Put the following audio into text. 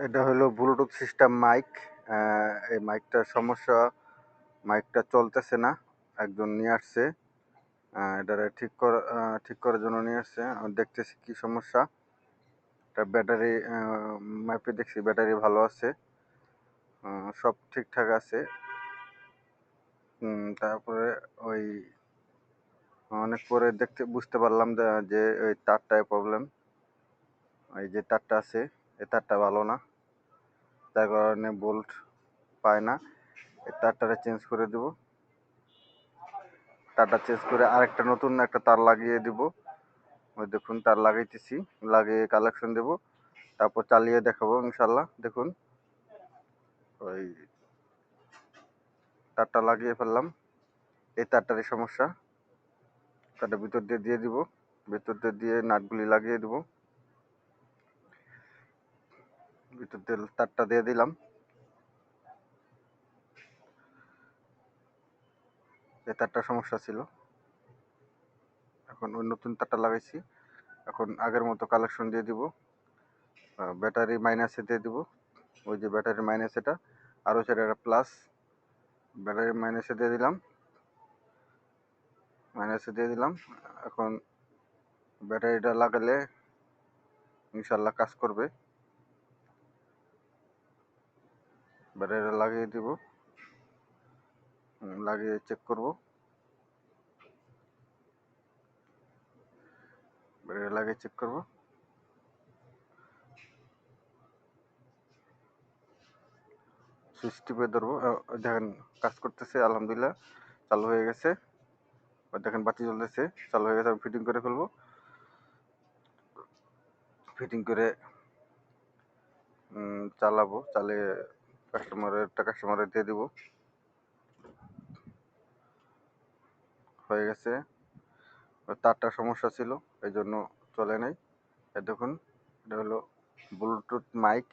এটা হলো Bluetooth system mic. এই মাইকটার সমস্যা, মাইকটা চলতেছে না। একজন নিয়ে আসছে, এটারে ঠিক করার জন্য নিয়ে আসছে। আমি দেখতেছি কি সমস্যা। এটা ব্যাটারি মাইপে দেখছি ব্যাটারি ভালো আছে, সব ঠিকঠাক আছে। তারপরে ওই অনেক পরে বুঝতে পারলাম যে ওই তারটায় প্রবলেম। এই যে তারটা আছে, এই তারটা ভালো না, যার কারণে বোল্ট পায় না। এই তারটারে চেঞ্জ করে দেব। তারটা চেঞ্জ করে আরেকটা নতুন একটা তার লাগিয়ে দিব। ওই দেখুন তার লাগাইতেছি, লাগিয়ে কালেকশন দেব, তারপর চালিয়ে দেখাবো ইনশাল্লাহ। দেখুন ওই তারটা লাগিয়ে ফেললাম। এই তারটারই সমস্যা। তারটা ভিতর দিয়ে দিব, ভিতর দিয়ে নাটগুলি লাগিয়ে দিব। ভিতর দিয়ে তারটা দিয়ে দিলাম। এই তারটার সমস্যা ছিল, এখন ওই নতুন তারটা লাগাইছি। এখন আগের মতো কালেকশন দিয়ে দিব। ব্যাটারি মাইনাসে দিয়ে দিব। ওই যে ব্যাটারি মাইনাস, এটা আর হচ্ছে এটা প্লাস। ব্যাটারি মাইনাসে দিয়ে দিলাম, এখন ব্যাটারিটা লাগালে ইনশাল্লাহ কাজ করবে। ব্যাটারিটা লাগিয়ে দিব, লাগিয়ে চেক করব। ব্যাটারি লাগিয়ে চেক করব। সুইচ টিপে ধরবো, দেখেন কাজ করতেছে আলহামদুলিল্লাহ, চালু হয়ে গেছে। দেখেন বাতি জ্বলতেছে, চালু হয়ে গেছে। আমি ফিটিং করে ফেলবো। ফিটিং করে চালাবো, চালিয়ে কাস্টমারের দিয়ে দিব। হয়ে গেছে। তারটা সমস্যা ছিল, এই জন্য চলে নাই। দেখুন এটা হলো ব্লুটুথ মাইক।